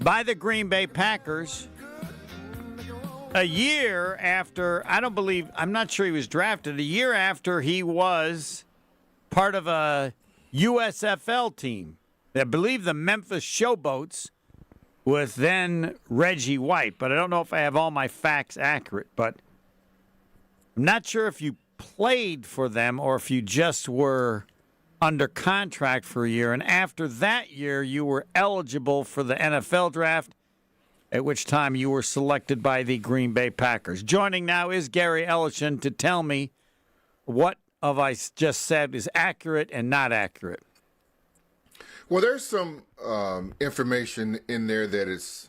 by the Green Bay Packers a year after, I'm not sure he was drafted, a year after he was part of a USFL team. I believe the Memphis Showboats with then Reggie White, but I don't know if I have all my facts accurate, but I'm not sure if you played for them or if you just were under contract for a year. And after that year, you were eligible for the NFL draft, at which time you were selected by the Green Bay Packers. Joining now is Gary Ellerson to tell me what of I just said is accurate and not accurate. Well, there's some information in there that is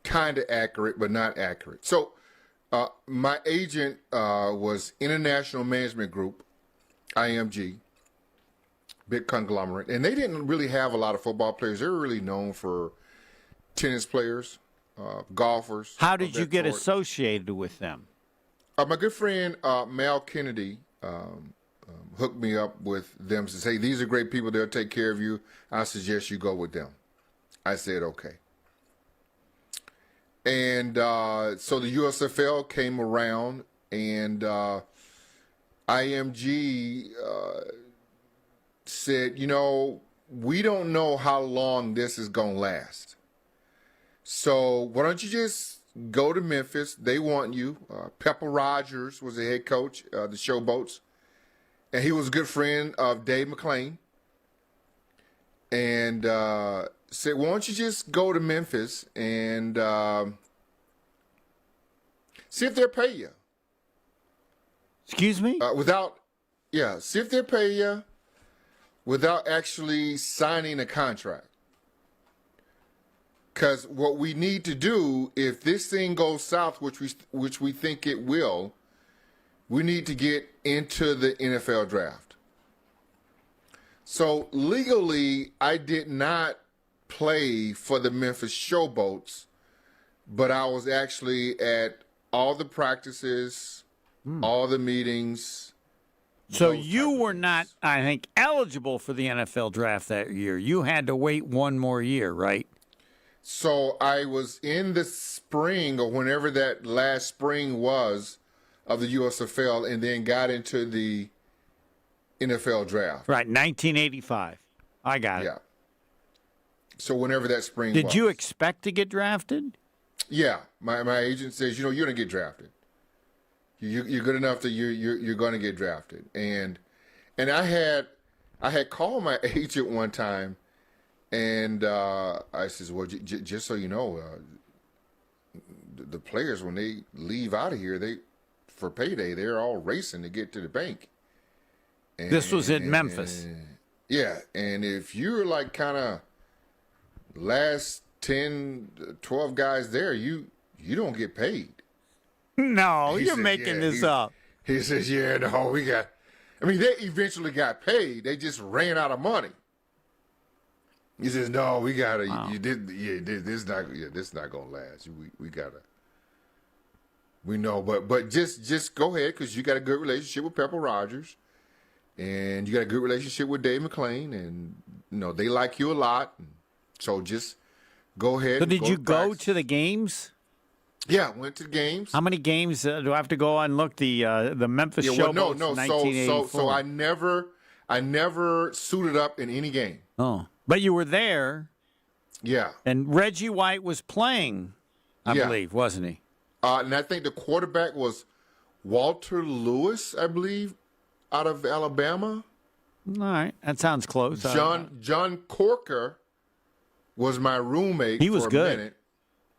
kind of accurate, but not accurate. So my agent was International Management Group, IMG, big conglomerate, and they didn't really have a lot of football players. They were really known for tennis players, golfers. How did you get associated with them? My good friend Mal Kennedy hooked me up with them to say, these are great people. They'll take care of you. I suggest you go with them. I said, okay. And so the USFL came around, and IMG said, we don't know how long this is going to last. So why don't you just go to Memphis? They want you. Pepper Rogers was the head coach, the Showboats. And he was a good friend of Dave McClain. And said, why don't you just go to Memphis and see if they'll pay you. Excuse me? See if they'll pay you without actually signing a contract. Because what we need to do, if this thing goes south, which we think it will, we need to get into the NFL draft. So legally, I did not play for the Memphis Showboats, but I was actually at all the practices, all the meetings. So you were not, I think, eligible for the NFL draft that year. You had to wait one more year, right? So I was in the spring, or whenever that last spring was, of the USFL, and then got into the NFL draft. Right, 1985. I got it. Yeah. So whenever that spring was. Did you expect to get drafted? Yeah. My agent says, you're going to get drafted. You're good enough that you're going to get drafted. And I had called my agent one time, and I says, well, just so you know, the players, when they leave out of here, for payday, they're all racing to get to the bank. And, this was in Memphis. Yeah, and if you're like kind of last 10, 12 guys there, you don't get paid. No, you're making this up. He says, yeah, no, they eventually got paid. They just ran out of money. He says, no, we got to, wow. This not going to last. We got to. We know, but just go ahead, because you got a good relationship with Pepper Rogers, and you got a good relationship with Dave McClain, and they like you a lot. So just go ahead. So did you go practice. To the games? Yeah, went to the games. How many games do I have to go on and look? The Memphis Showboats, no. 1984. So I never suited up in any game. Oh, but you were there. Yeah. And Reggie White was playing, I believe, wasn't he? And I think the quarterback was Walter Lewis, I believe, out of Alabama. All right, that sounds close. John Corker was my roommate. He was for a good. minute.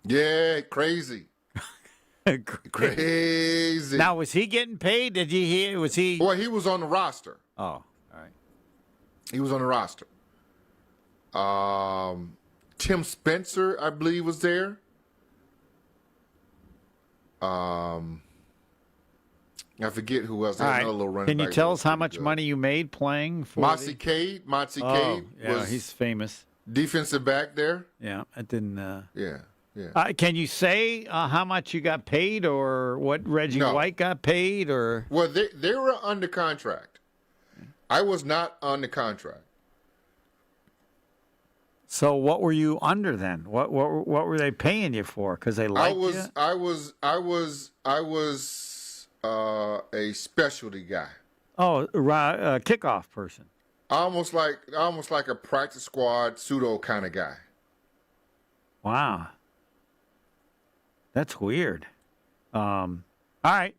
Yeah, crazy. Crazy. Now, was he getting paid? Did you hear? Was he? Well, he was on the roster. Oh, all right. He was on the roster. Tim Spencer, I believe, was there. I forget who else. All right. Another little running Can you back tell us how much money you made playing for Motsy Cade? Motsy Cade was he's famous. defensive back there. Yeah, I didn't. Yeah. Can you say how much you got paid, or what Reggie White got paid, or? Well, they were under contract. I was not under contract. So what were you under then? What were they paying you for? Because they liked you? I was a specialty guy. Oh, kickoff person. Almost like a practice squad pseudo kind of guy. Wow. That's weird. All right.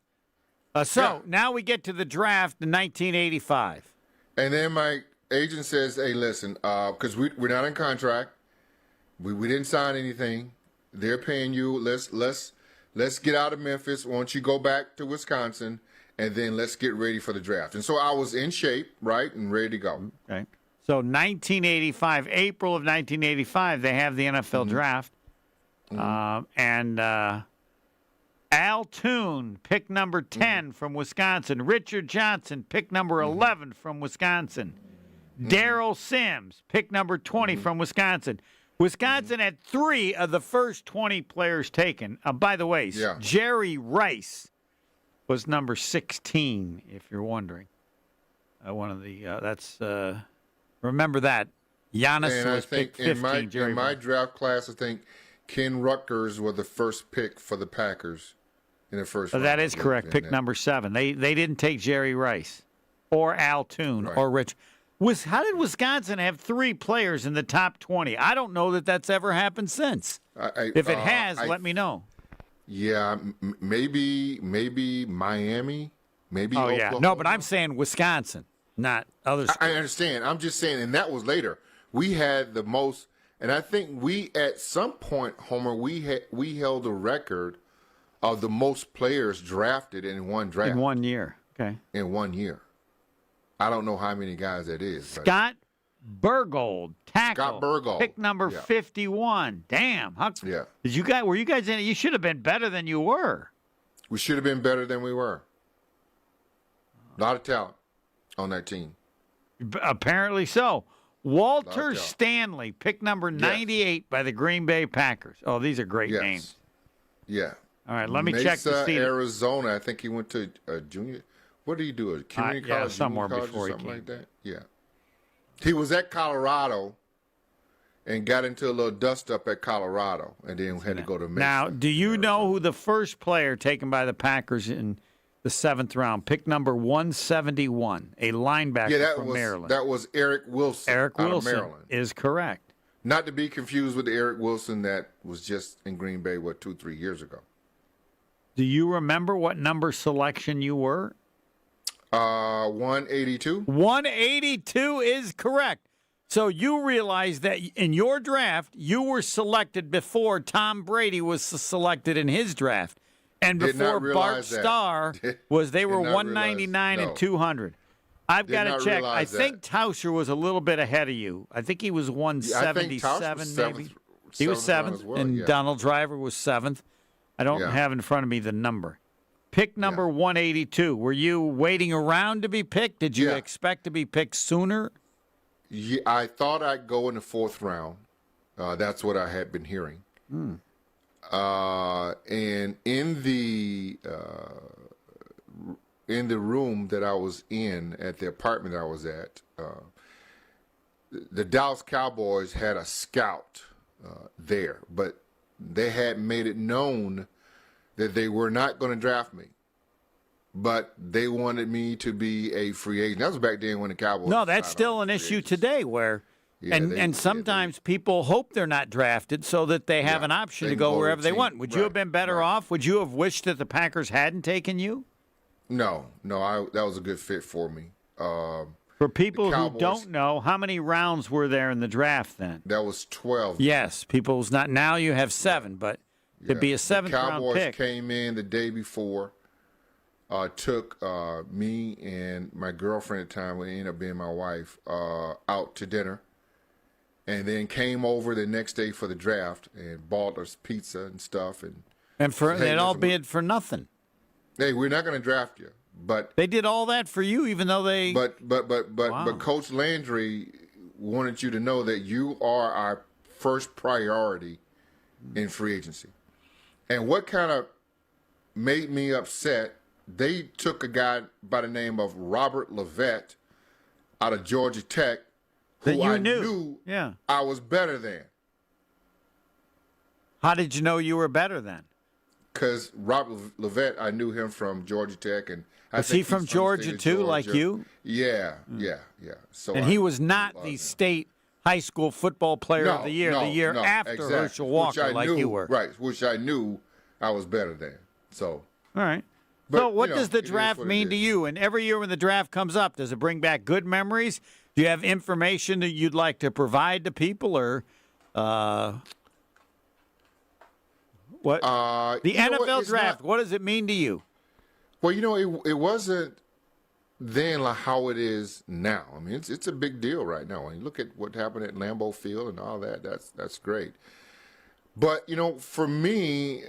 Now we get to the draft in 1985. And then my agent says, "Hey, listen, because we're not in contract. We didn't sign anything. They're paying you. Let's get out of Memphis. Why don't you go back to Wisconsin, and then let's get ready for the draft." And so I was in shape, right, and ready to go. Okay. So 1985, April of 1985, they have the NFL draft. And Al Toon, pick number 10 from Wisconsin. Richard Johnson, pick number 11 from Wisconsin. Darrell Sims, pick number 20 from Wisconsin. Wisconsin had 3 of the first 20 players taken. By the way, Jerry Rice was number 16, if you're wondering. One of the remember that. Giannis was picked 15. In my draft class, I think Ken Rutgers was the first pick for the Packers in the first round. That is correct. Pick number 7. They didn't take Jerry Rice or Al Toon or Rich. How did Wisconsin have 3 players in the top 20? I don't know that that's ever happened since. If it has, let me know. Yeah, maybe Miami, maybe Oklahoma. No, but I'm saying Wisconsin, not other schools. I understand. I'm just saying, and that was later. We had the most, and I think we at some point, Homer, we held a record of the most players drafted in one draft. In 1 year, okay. In 1 year. I don't know how many guys that is. Scott Burgold, tackle. Scott Burgold. Pick number 51. Damn. Were you guys in it? You should have been better than you were. We should have been better than we were. A lot of talent on that team. Apparently so. Walter Stanley, pick number 98 by the Green Bay Packers. Oh, these are great names. Yeah. All right, let me check the seat. Arizona. I think he went to a junior. What did he do? A community college? Somewhere college before or something he came. like that? Yeah. He was at Colorado and got into a little dust up at Colorado and then had to go to Memphis. Now, do you know who the first player taken by the Packers in the 7th round, pick number 171, a linebacker from Maryland? That was Eric Wilson. Eric Wilson out of Maryland. is correct. Not to be confused with the Eric Wilson that was just in Green Bay, 2-3 years ago. Do you remember what number selection you were? 182. 182 is correct. So you realize that in your draft, you were selected before Tom Brady was selected in his draft. And before Bart Starr they were 199 and 200. I've got to check. I think Tauscher was a little bit ahead of you. I think he was 177 maybe. He was 7th, and Donald Driver was 7th. I don't have in front of me the number. Pick number 182. Were you waiting around to be picked? Did you expect to be picked sooner? Yeah, I thought I'd go in the 4th round. That's what I had been hearing. And in the room that I was in at the apartment I was at, the Dallas Cowboys had a scout there, but they had made it known that they were not going to draft me, but they wanted me to be a free agent. That was back then when the Cowboys. No, that's still an issue today where. And sometimes people hope they're not drafted so that they have an option to go wherever they want. Would you have been better off? Would you have wished that the Packers hadn't taken you? No, that was a good fit for me. For people who don't know, how many rounds were there in the draft then? That was 12. Yes, people's not. Now you have 7, but it'd be a 7th round pick. The Cowboys came in the day before, took me and my girlfriend at the time, who ended up being my wife, out to dinner. And then came over the next day for the draft and bought us pizza and stuff. And for it all bid for nothing. Hey, we're not going to draft you, but they did all that for you, even though they. But Coach Landry wanted you to know that you are our first priority in free agency. And what kind of made me upset? They took a guy by the name of Robert Levette out of Georgia Tech. That who you I knew. knew Yeah. I was better than. How did you know you were better then? Because Robert Levette, I knew him from Georgia Tech, and Was he from Georgia too, like you? Yeah. So And he was not the state high school football player of the year, after exactly. Herschel Walker, like you were. Right, which I knew I was better than. So. All right. But, so what does the it is draft what it mean to is. you? And every year when the draft comes up, does it bring back good memories? Do you have information that you'd like to provide to people, or what? The NFL draft, what does it mean to you? Well, it wasn't then like how it is now. I mean, it's a big deal right now. When you look at what happened at Lambeau Field and all that, that's great. But for me,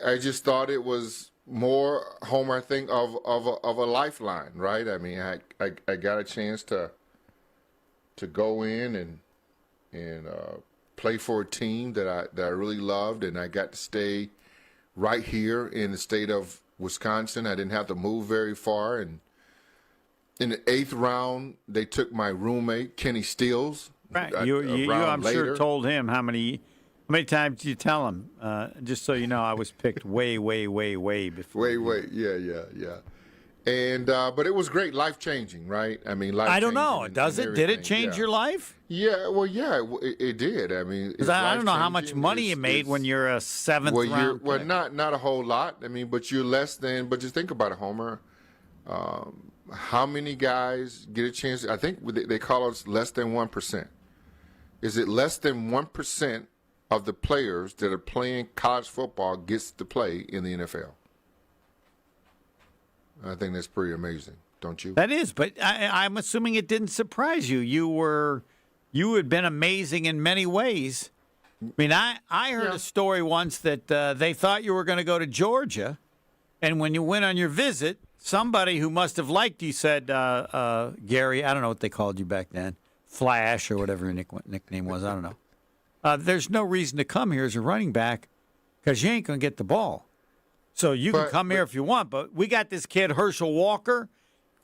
I just thought it was more, Homer, I think of a lifeline, right? I mean, I got a chance to go in and play for a team that I really loved, and I got to stay right here in the state of Wisconsin. I didn't have to move very far, and in the 8th round, they took my roommate Kenny Stills. Right, you I'm sure told him how many times did you tell him? Just so you know, I was picked way before. Yeah. And but it was great, life changing, right? I mean, life. I don't know. Does it? Did it change your life? Yeah. Well, yeah, it did. I mean, because I don't know how much money you made when you're a 7th round. Well, not a whole lot. I mean, but you're less than. But just think about it, Homer. How many guys get a chance? I think they call us less than 1%. Is it less than 1% of the players that are playing college football gets to play in the NFL? I think that's pretty amazing, don't you? That is, but I'm assuming it didn't surprise you. You had been amazing in many ways. I mean, I heard a story once that they thought you were going to go to Georgia, and when you went on your visit, somebody who must have liked you said, Gary, I don't know what they called you back then, Flash or whatever your nickname was, I don't know. There's no reason to come here as a running back because you ain't going to get the ball. So you can come here if you want, but we got this kid, Herschel Walker.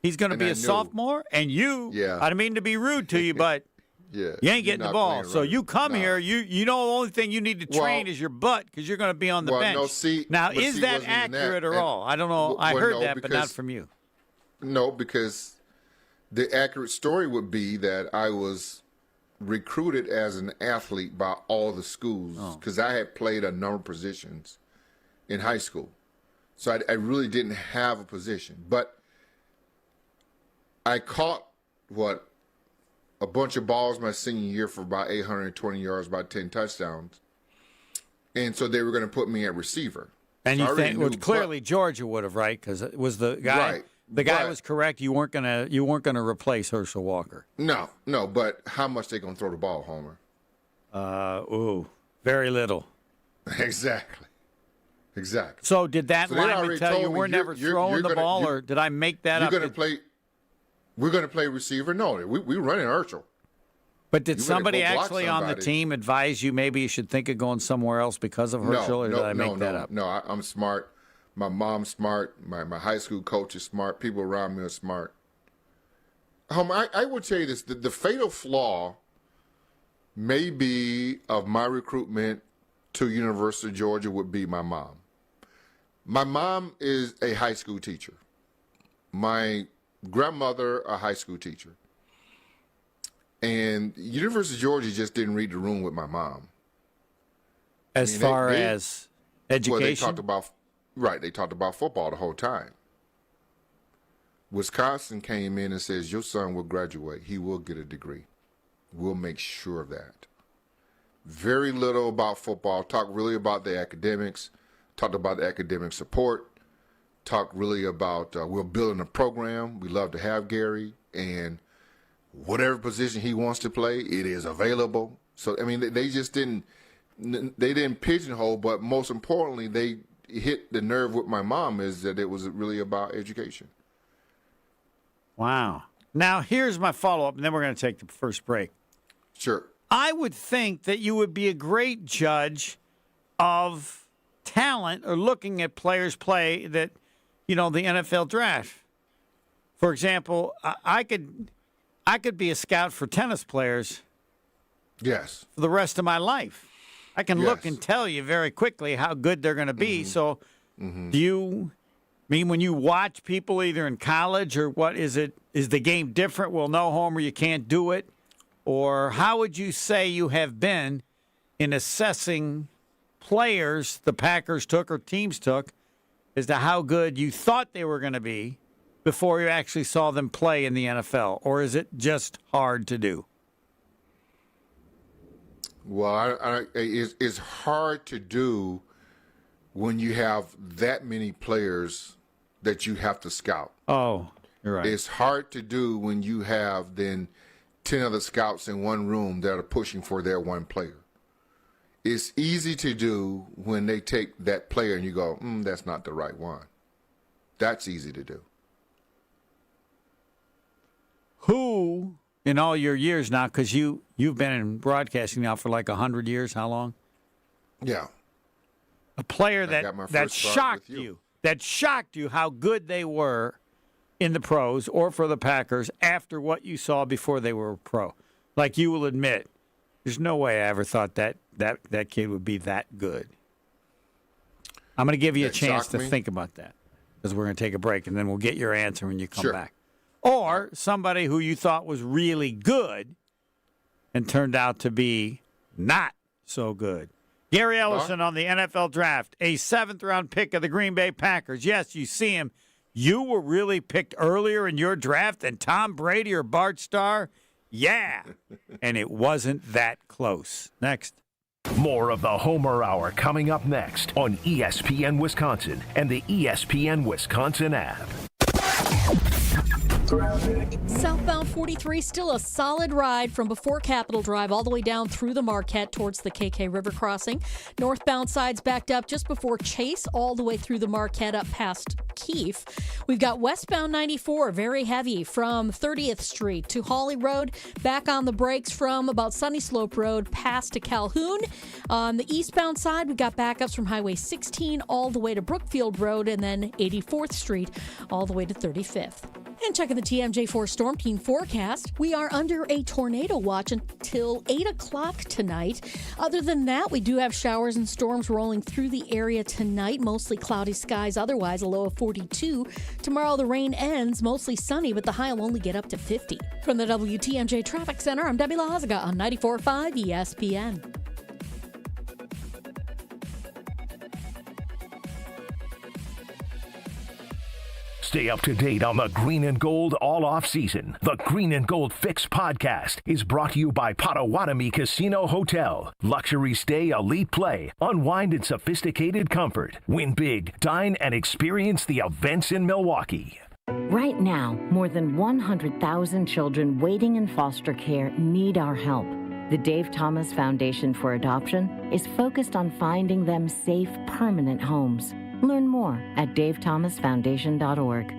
He's going to be a sophomore, and I don't mean to be rude to you, but you ain't getting the ball. So you come here, you know the only thing you need to train is your butt because you're going to be on the bench. Is that accurate or all? I don't know. I heard that, but not from you. No, because the accurate story would be that I was recruited as an athlete by all the schools because I had played a number of positions in high school. So I really didn't have a position. But I caught, a bunch of balls my senior year for about 820 yards, about 10 touchdowns. And so they were going to put me at receiver. And so you think, clearly Georgia would have, right? Because it was the guy. Right. The guy was correct. You weren't gonna replace Herschel Walker. No. But how much they gonna throw the ball, Homer? Very little. Exactly. So did that lineman tell you we're never throwing the ball, or did I make that up? We're gonna play receiver. No, we running Herschel. But did somebody actually on the team advise you maybe you should think of going somewhere else because of Herschel, or did I make that up? No, I'm smart. My mom's smart. My high school coach is smart. People around me are smart. I would tell you this. The fatal flaw maybe of my recruitment to University of Georgia would be my mom. My mom is a high school teacher. My grandmother, a high school teacher. And University of Georgia just didn't read the room with my mom. As far as education? Well, they talked about football the whole time. Wisconsin came in and says, your son will graduate. He will get a degree. We'll make sure of that. Very little about football. Talk really about the academics. Talked about the academic support. Talked really about we're building a program. We love to have Gary. And whatever position he wants to play, it is available. So, I mean, they just didn't pigeonhole, but most importantly, they hit the nerve with my mom is that it was really about education. Wow. Now, here's my follow-up, and then we're going to take the first break. Sure. I would think that you would be a great judge of talent or looking at players play that, the NFL draft. For example, I could I could be a scout for tennis players Yes. for the rest of my life. I can look Yes. and tell you very quickly how good they're going to be. So do you mean when you watch people either in college or what is it? Is the game different? Well, no, Homer, you can't do it. Or how would you say you have been in assessing players the Packers took or teams took as to how good you thought they were going to be before you actually saw them play in the NFL? Or is it just hard to do? Well, it's hard to do when you have that many players that you have to scout. Oh, you're right. It's hard to do when you have then 10 other scouts in one room that are pushing for their one player. It's easy to do when they take that player and you go, that's not the right one. That's easy to do. Who, in all your years now, because you've been in broadcasting now for like 100 years, how long? Yeah. A player got my that first start shocked with you. that shocked you how good they were in the pros or for the Packers after what you saw before they were pro. Like you will admit, there's no way I ever thought that kid would be that good. I'm going to give you a chance to think about that because we're going to take a break and then we'll get your answer when you come back. Or somebody who you thought was really good and turned out to be not so good. Gary Ellerson on the NFL Draft, a 7th-round pick of the Green Bay Packers. Yes, you see him. You were really picked earlier in your draft than Tom Brady or Bart Starr? Yeah. And it wasn't that close. Next. More of the Homer Hour coming up next on ESPN Wisconsin and the ESPN Wisconsin app. Southbound 43, still a solid ride from before Capitol Drive all the way down through the Marquette towards the KK River crossing. Northbound side's backed up just before Chase all the way through the Marquette up past Keefe. We've got westbound 94, very heavy from 30th Street to Hawley Road, back on the brakes from about Sunny Slope Road past to Calhoun. On the eastbound side, we've got backups from Highway 16 all the way to Brookfield Road and then 84th Street all the way to 35th. And checking the TMJ4 Storm Team forecast, we are under a tornado watch until 8 o'clock tonight. Other than that, we do have showers and storms rolling through the area tonight. Mostly cloudy skies, otherwise a low of 42. Tomorrow the rain ends, mostly sunny, but the high will only get up to 50. From the WTMJ Traffic Center, I'm Debbie Lazaga on 94.5 ESPN. Stay up to date on the Green and Gold all off season. The Green and Gold Fix podcast is brought to you by Potawatomi Casino Hotel. Luxury stay, elite play, unwind in sophisticated comfort. Win big, dine, and experience the events in Milwaukee. Right now, more than 100,000 children waiting in foster care need our help. The Dave Thomas Foundation for Adoption is focused on finding them safe, permanent homes. Learn more at davethomasfoundation.org.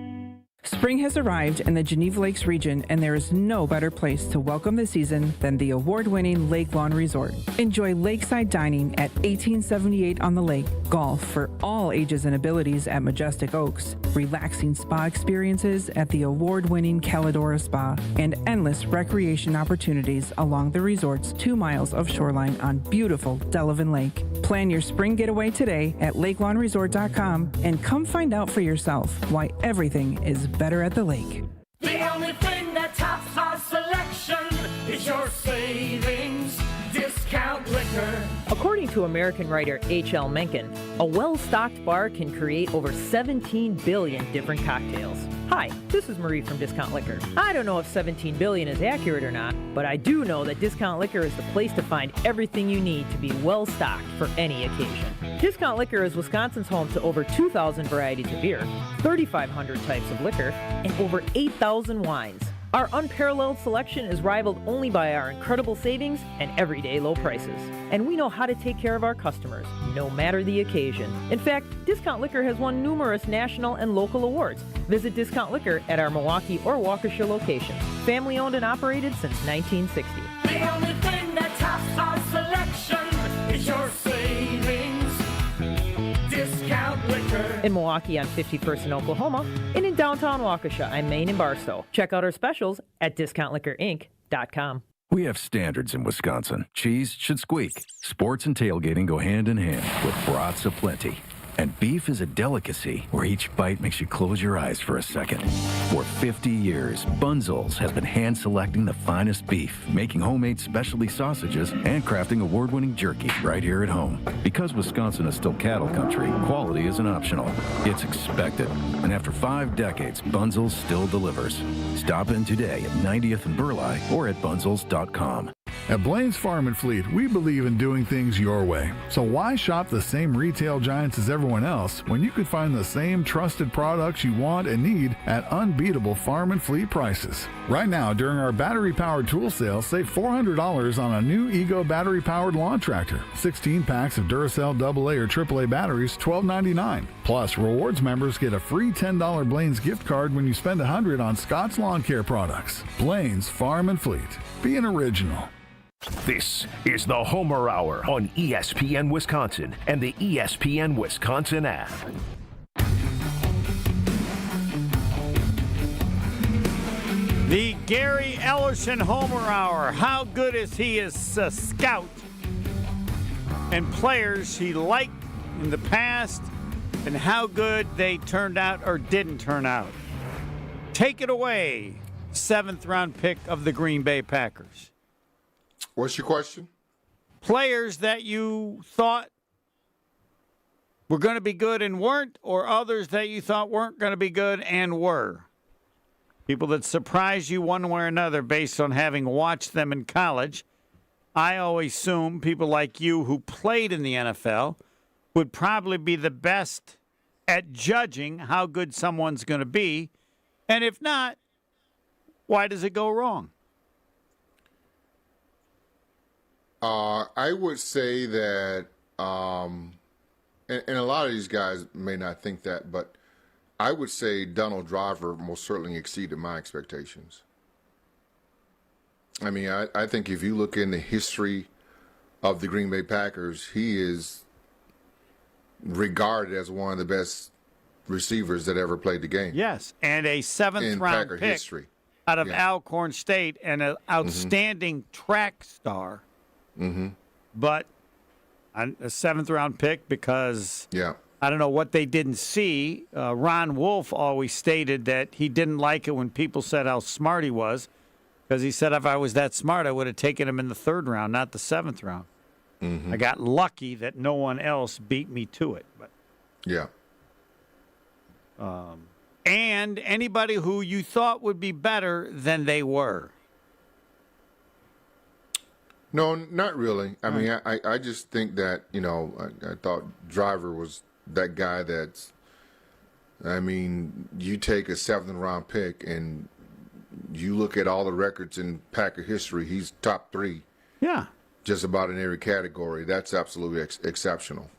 Spring has arrived in the Geneva Lakes region, and there is no better place to welcome the season than the award-winning Lake Lawn Resort. Enjoy lakeside dining at 1878 on the lake, golf for all ages and abilities at Majestic Oaks, relaxing spa experiences at the award-winning Caladora Spa, and endless recreation opportunities along the resort's 2 miles of shoreline on beautiful Delavan Lake. Plan your spring getaway today at lakelawnresort.com and come find out for yourself why everything is better at the lake. The only thing that tops our selection is your savings discount liquor. According to American writer H.L. Mencken, a well-stocked bar can create over 17 billion different cocktails. Hi, this is Marie from Discount Liquor. I don't know if 17 billion is accurate or not, but I do know that Discount Liquor is the place to find everything you need to be well-stocked for any occasion. Discount Liquor is Wisconsin's home to over 2,000 varieties of beer, 3,500 types of liquor, and over 8,000 wines. Our unparalleled selection is rivaled only by our incredible savings and everyday low prices. And we know how to take care of our customers, no matter the occasion. In fact, Discount Liquor has won numerous national and local awards. Visit Discount Liquor at our Milwaukee or Waukesha locations. Family owned and operated since 1960. The only thing that tops our selection is your savings discount liquor. In Milwaukee on 51st in Oklahoma, and in downtown Waukesha on Main and Barstow. Check out our specials at discountliquorinc.com. We have standards in Wisconsin. Cheese should squeak. Sports and tailgating go hand in hand with brats aplenty. And beef is a delicacy where each bite makes you close your eyes for a second. For 50 years, Bunzel's has been hand-selecting the finest beef, making homemade specialty sausages, and crafting award-winning jerky right here at home. Because Wisconsin is still cattle country, quality isn't optional. It's expected. And after 5 decades, Bunzel's still delivers. Stop in today at 90th and Burleigh or at bunzels.com. At Blaine's Farm and Fleet, we believe in doing things your way. So why shop the same retail giants as everyone else when you could find the same trusted products you want and need at unbeatable farm and fleet prices? Right now, during our battery-powered tool sale, save $400 on a new Ego battery-powered lawn tractor. 16 packs of Duracell AA or AAA batteries, $12.99. Plus, rewards members get a free $10 Blaine's gift card when you spend $100 on Scott's Lawn Care products. Blaine's Farm and Fleet. Be an original. This is the Homer Hour on ESPN Wisconsin and the ESPN Wisconsin app. The Gary Ellerson Homer Hour. How good is he as a scout? And players he liked in the past, and how good they turned out or didn't turn out. Take it away, 7th round pick of the Green Bay Packers. What's your question? Players that you thought were going to be good and weren't, or others that you thought weren't going to be good and were. People that surprised you one way or another based on having watched them in college. I always assume people like you who played in the NFL would probably be the best at judging how good someone's going to be. And if not, why does it go wrong? I would say that, and a lot of these guys may not think that, but I would say Donald Driver most certainly exceeded my expectations. I mean, I think if you look in the history of the Green Bay Packers, he is regarded as one of the best receivers that ever played the game. Yes, and a 7th round Packer pick history. Out of Alcorn State and an outstanding track star. Mm-hmm. But a 7th round pick because I don't know what they didn't see. Ron Wolf always stated that he didn't like it when people said how smart he was, because he said if I was that smart, I would have taken him in the 3rd round, not the 7th round. Mm-hmm. I got lucky that no one else beat me to it. But and anybody who you thought would be better than they were. No, not really. I mean, I just think that, I thought Driver was that guy that's, I mean, you take a 7th round pick and you look at all the records in Packer history, he's top 3. Yeah. Just about in every category. That's absolutely exceptional.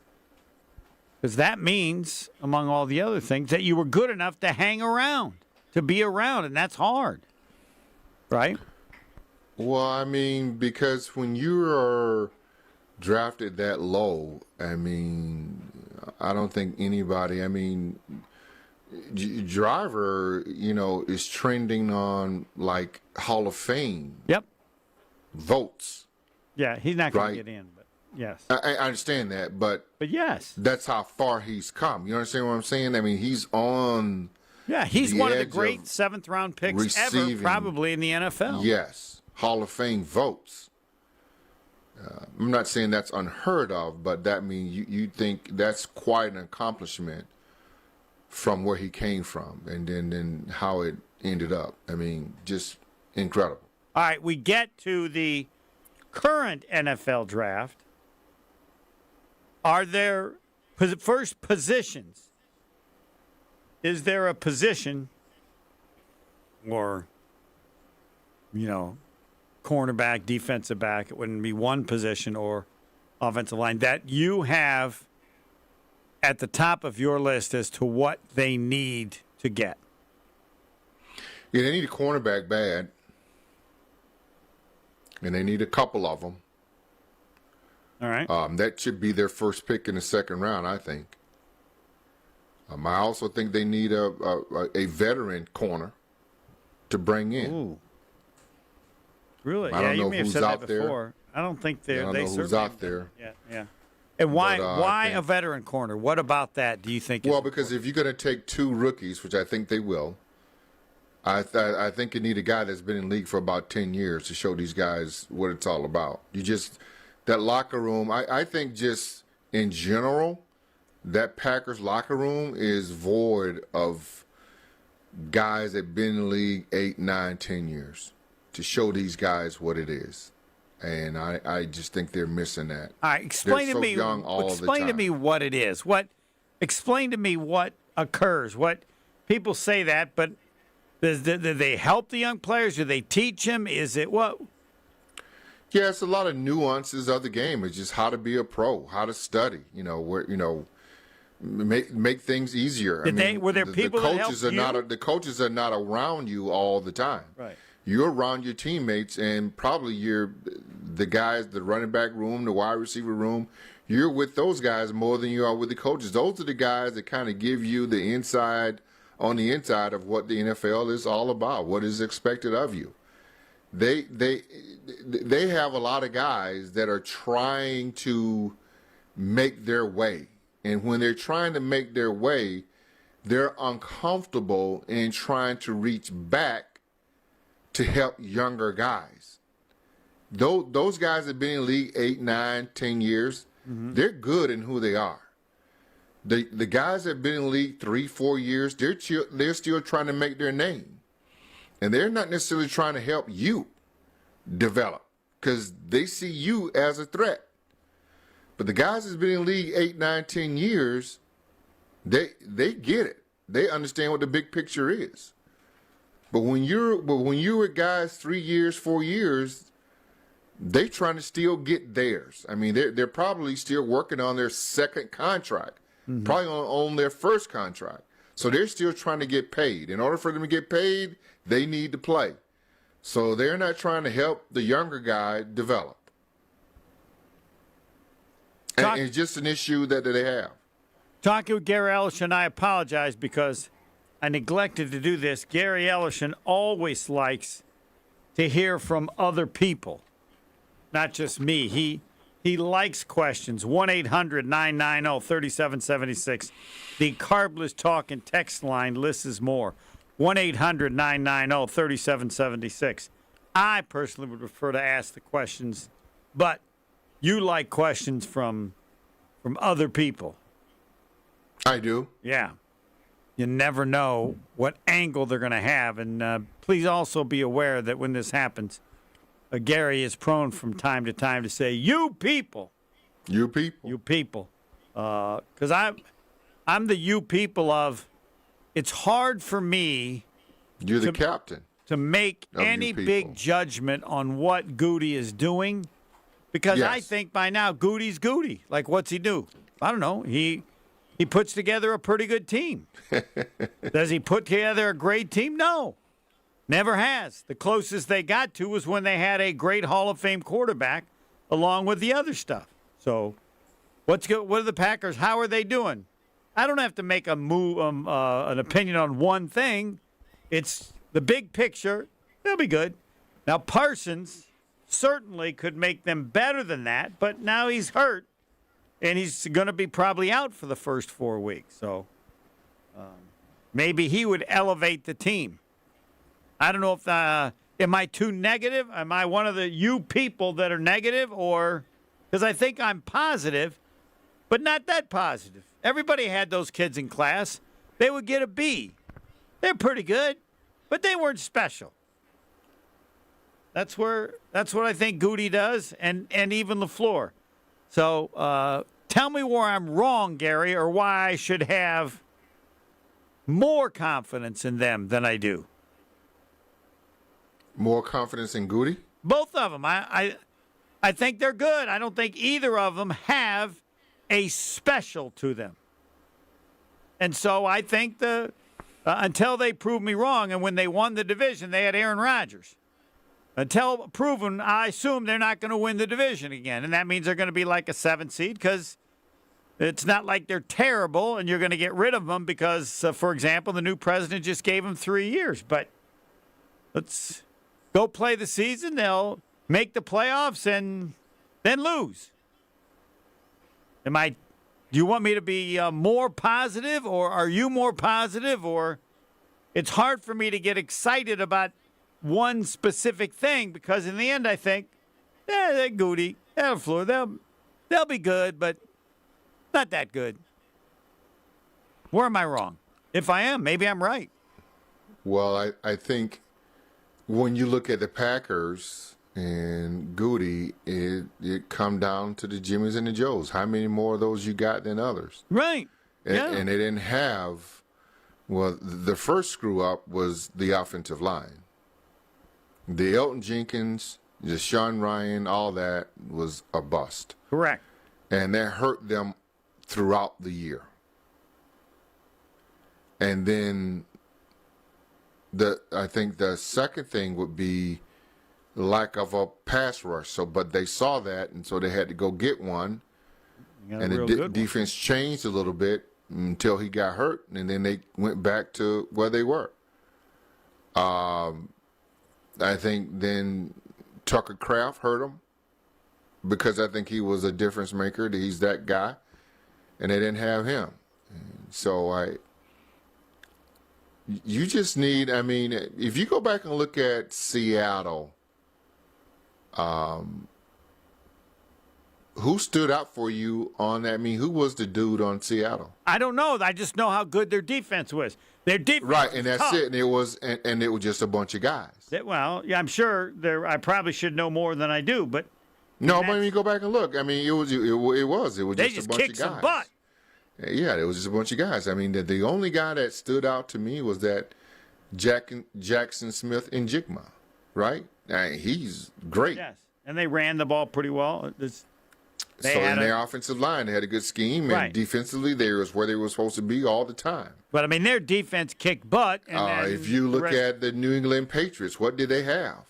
Because that means, among all the other things, that you were good enough to hang around, to be around, and that's hard. Right? Well, I mean, because when you are drafted that low, I mean, I don't think anybody, I mean, Driver, is trending on, like, Hall of Fame. Yep. Votes. Yeah, he's not going to get in, but yes. I understand that, but yes. That's how far he's come. You understand what I'm saying? I mean, he's on. Yeah, he's one of the great 7th round picks ever, probably in the NFL. Yes. Hall of Fame votes. I'm not saying that's unheard of, but that means you think that's quite an accomplishment from where he came from and then how it ended up. I mean, just incredible. All right, we get to the current NFL draft. Are there first positions? Is there a position or, cornerback, defensive back, it wouldn't be one position, or offensive line that you have at the top of your list as to what they need to get? Yeah, they need a cornerback bad, and they need a couple of them. All right. That should be their first pick in the 2nd round, I think. I also think they need a veteran corner to bring in. Ooh. Really? I don't know you may have who's said out that there. before. I don't think they. I don't they know who's certainly- out there. Yeah. And why? But, why I think- a veteran corner? What about that? Do you think? Well, is because if you're going to take 2 rookies, which I think they will, I think you need a guy that's been in the league for about 10 years to show these guys what it's all about. That locker room, I think just in general, that Packers locker room is void of guys that been in the league 8, 9, 10 years to show these guys what it is. And I just think they're missing that. All right, explain They're to so me. young all the Explain to time. me what it is. Explain to me what occurs. What people say that, but do they help the young players? Do they teach them? Is it what? Yeah, it's a lot of nuances of the game. It's just how to be a pro, how to study. Make things easier. Were there people that helped you? The coaches are not around you all the time. Right. You're around your teammates, and probably the guys, the running back room, the wide receiver room. You're with those guys more than you are with the coaches. Those are the guys that kind of give you the inside on the inside of what the NFL is all about, what is expected of you. They have a lot of guys that are trying to make their way. And when they're trying to make their way, they're uncomfortable in trying to reach back to help younger guys. Those guys have been in the league 8, 9, 10 years. Mm-hmm. They're good in who they are. The guys that have been in the league 3, 4 years, they're still trying to make their name. And they're not necessarily trying to help you develop because they see you as a threat. But the guys that's been in the league 8, 9, 10 years, they get it. They understand what the big picture is. But when you're with guys 3 years, 4 years, they trying to still get theirs. I mean, they're probably still working on their second contract, probably on their first contract. So they're still trying to get paid. In order for them to get paid, they need to play. So they're not trying to help the younger guy develop. And it's just an issue that they have. Talking with Gary Ellerson, I apologize because I neglected to do this. Gary Ellerson always likes to hear from other people, not just me. He likes questions. 1-800-990-3776. The Carbless Talk and Text line lists more. 1-800-990-3776. I personally would prefer to ask the questions, but you like questions from other people. I do. Yeah. You never know what angle they're going to have. And please also be aware that when this happens, Gary is prone from time to time to say, you people. You people. You people. Because I'm the you people of, it's hard for me. You're the captain. To make any big judgment on what Goody is doing. Because I think by now Goody's Goody. Like, what's he do? I don't know. He puts together a pretty good team. Does he put together a great team? No. Never has. The closest they got to was when they had a great Hall of Fame quarterback along with the other stuff. So what are the Packers? How are they doing? I don't have to make an opinion on one thing. It's the big picture. They'll be good. Now, Parsons certainly could make them better than that, but now he's hurt, and he's going to be probably out for the first 4 weeks. So maybe he would elevate the team. I don't know if am I too negative? Am I one of the you people that are negative? Or because I think I'm positive, but not that positive. Everybody had those kids in class. They would get a B. They're pretty good, but they weren't special. That's what I think Goody does, and even LaFleur. So tell me where I'm wrong, Gary, or why I should have more confidence in them than I do. More confidence in Goody? Both of them. I think they're good. I don't think either of them have a special to them. And so I think until they prove me wrong, and when they won the division, they had Aaron Rodgers. Until proven, I assume they're not going to win the division again. And that means they're going to be like a 7th seed because It's not like they're terrible and you're going to get rid of them because, for example, the new president just gave them 3 years. But let's go play the season. They'll make the playoffs and then lose. Do you want me to be more positive, or are you more positive? Or it's hard for me to get excited about one specific thing because in the end I think, they're goody. They'll be good, but not that good. Where am I wrong? If I am, maybe I'm right. Well, I think when you look at the Packers and Goody, it come down to the Jimmies and the Joes. How many more of those you got than others? Right. And they didn't have, well, the first screw up was the offensive line. The Elton Jenkins, the Sean Ryan, all that was a bust. Correct. And that hurt them throughout the year. And then I think the second thing would be lack of a pass rush. But they saw that, and so they had to go get one. And the defense changed a little bit until he got hurt, and then they went back to where they were. I think then Tucker Kraft hurt him because I think he was a difference maker. He's that guy, and they didn't have him. So you just need, if you go back and look at Seattle, who stood out for you on that? Who was the dude on Seattle? I don't know. I just know how good their defense was. Their defense right, was and that's tough. it. And it was just a bunch of guys. Well, yeah, I'm sure I probably should know more than I do, but no. But you go back and look. It was just a bunch of guys. They just kicked some butt. Yeah, it was just a bunch of guys. The only guy that stood out to me was that Jackson Smith in Jigma, right? He's great. Yes, and they ran the ball pretty well. So in their offensive line, they had a good scheme, and defensively, they was where they were supposed to be all the time. But their defense kicked butt. And if you look at the New England Patriots, what did they have?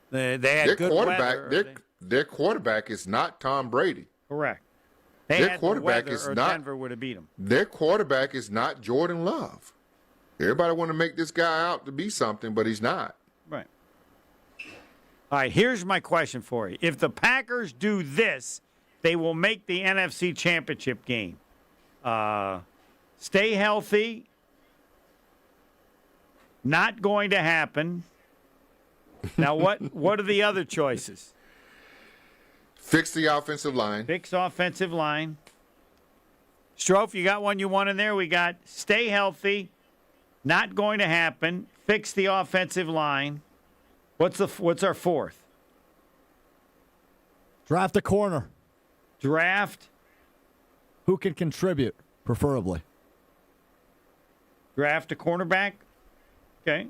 They had good weather. Their quarterback is not Tom Brady. Correct. Their quarterback is not. Denver would have beat them. Their quarterback is not Jordan Love. Everybody want to make this guy out to be something, but he's not. Right. All right, here's my question for you. If the Packers do this, they will make the NFC Championship game. Stay healthy. Not going to happen. Now, what are the other choices? Fix the offensive line. Fix offensive line. Strofe, you got one you want in there? We got stay healthy. Not going to happen. Fix the offensive line. What's our fourth? Draft a corner. Draft. Who can contribute, preferably. Draft a cornerback. Okay.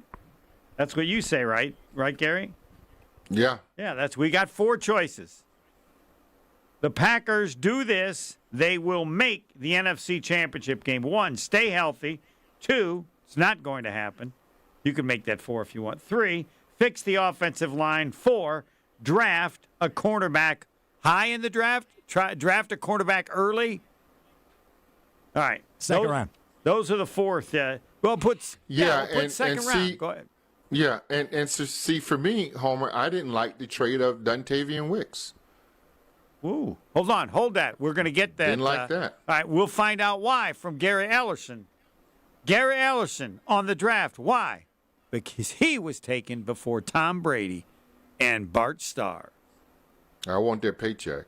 That's what you say, right? Right, Gary? Yeah. Yeah, we got 4 choices. The Packers do this, they will make the NFC Championship game. 1, stay healthy. 2, it's not going to happen. You can make that 4 if you want. 3, fix the offensive line. 4, draft a cornerback high in the draft. Draft a cornerback early. All right. Second round. Those are the 4th. Put second round. Go ahead. Yeah, and so see, for me, Homer, I didn't like the trade of Dontavian Wicks. Ooh, hold that. We're going to get that. Didn't like that. All right, we'll find out why from Gary Ellerson. Gary Ellerson on the draft. Why? Because he was taken before Tom Brady and Bart Starr. I want their paycheck.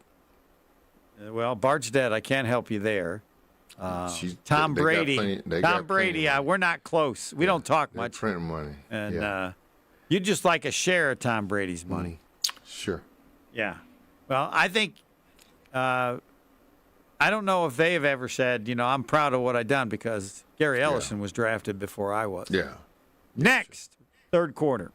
Well, Bart's dead. I can't help you there. Tom Brady. We're not close. We don't talk much. Printing money. And you'd just like a share of Tom Brady's money. Sure. Yeah. Well, I think I don't know if they have ever said, I'm proud of what I've done because Gary Ellerson was drafted before I was. Yeah. Next, third quarter.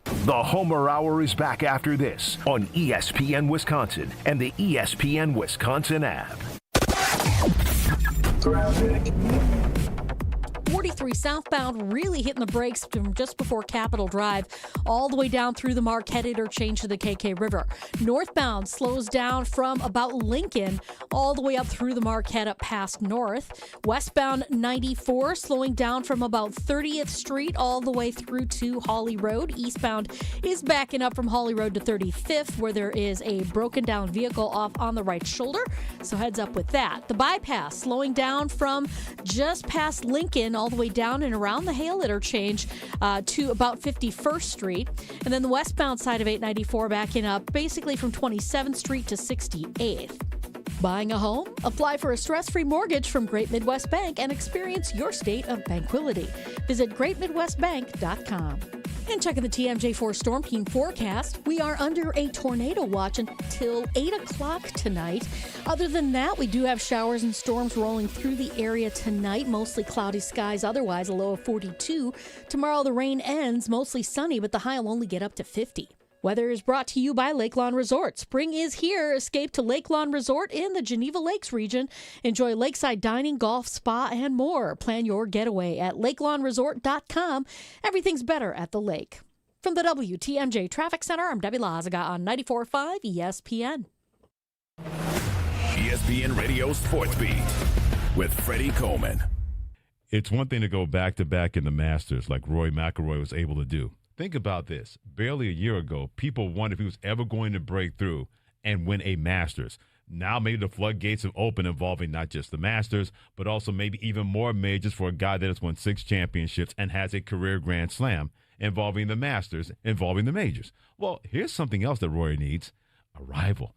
The Homer Hour is back after this on ESPN Wisconsin and the ESPN Wisconsin app. 43 southbound really hitting the brakes from just before Capitol Drive all the way down through the Marquette interchange to the KK River. Northbound slows down from about Lincoln all the way up through the Marquette up past North. Westbound 94 slowing down from about 30th Street all the way through to Holly Road. Eastbound is backing up from Holly Road to 35th, where there is a broken down vehicle off on the right shoulder, so heads up with that. The bypass slowing down from just past Lincoln all the way down and around the Hale interchange to about 51st Street. And then the westbound side of 894 backing up basically from 27th Street to 68th. Buying a home? Apply for a stress-free mortgage from Great Midwest Bank and experience your state of tranquility. Visit greatmidwestbank.com. And checking the TMJ4 Storm Team forecast, we are under a tornado watch until 8 o'clock tonight. Other than that, we do have showers and storms rolling through the area tonight. Mostly cloudy skies, otherwise a low of 42. Tomorrow the rain ends, mostly sunny, but the high will only get up to 50. Weather is brought to you by Lake Lawn Resort. Spring is here. Escape to Lake Lawn Resort in the Geneva Lakes region. Enjoy lakeside dining, golf, spa, and more. Plan your getaway at lakelawnresort.com. Everything's better at the lake. From the WTMJ Traffic Center, I'm Debbie Lazaga on 94.5 ESPN. ESPN Radio Sports Beat with Freddie Coleman. It's one thing to go back-to-back in the Masters like Rory McIlroy was able to do. Think about this. Barely a year ago, people wondered if he was ever going to break through and win a Masters. Now maybe the floodgates have opened involving not just the Masters, but also maybe even more majors for a guy that has won 6 championships and has a career Grand Slam involving the Masters, involving the majors. Well, here's something else that Rory needs, a rival.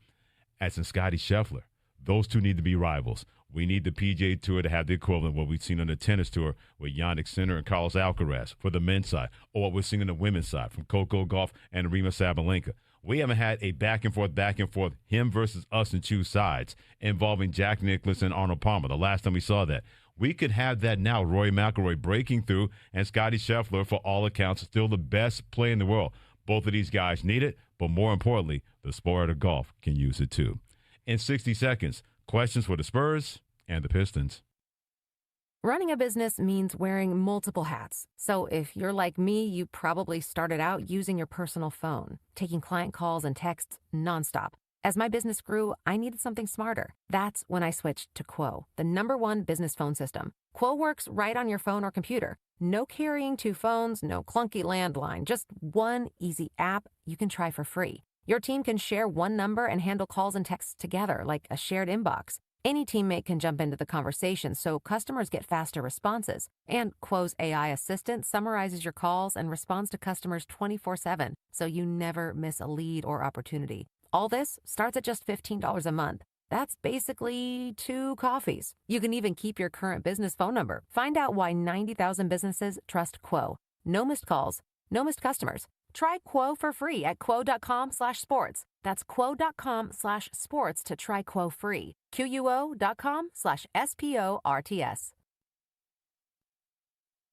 As in Scottie Scheffler. Those two need to be rivals. We need the PGA Tour to have the equivalent of what we've seen on the tennis tour with Yannick Sinner and Carlos Alcaraz for the men's side, or what we're seeing on the women's side from Coco Gauff and Arina Sabalenka. We haven't had a back and forth, him versus us and choose sides involving Jack Nicklaus and Arnold Palmer. The last time we saw that. We could have that now, Rory McIlroy breaking through, and Scottie Scheffler, for all accounts, still the best player in the world. Both of these guys need it, but more importantly, the sport of golf can use it too. In 60 seconds, questions for the Spurs and the Pistons. Running a business means wearing multiple hats. So if you're like me, you probably started out using your personal phone, taking client calls and texts nonstop. As my business grew, I needed something smarter. That's when I switched to Quo, the #1 business phone system. Quo works right on your phone or computer. No carrying 2 phones, no clunky landline, just one easy app you can try for free. Your team can share one number and handle calls and texts together like a shared inbox. Any teammate can jump into the conversation so customers get faster responses. And Quo's AI assistant summarizes your calls and responds to customers 24/7, so you never miss a lead or opportunity. All this starts at just $15 a month. That's basically 2 coffees. You can even keep your current business phone number. Find out why 90,000 businesses trust Quo. No missed calls, no missed customers. Try Quo for free at quo.com/sports. That's quo.com/sports to try Quo free. QUO.com/SPORTS.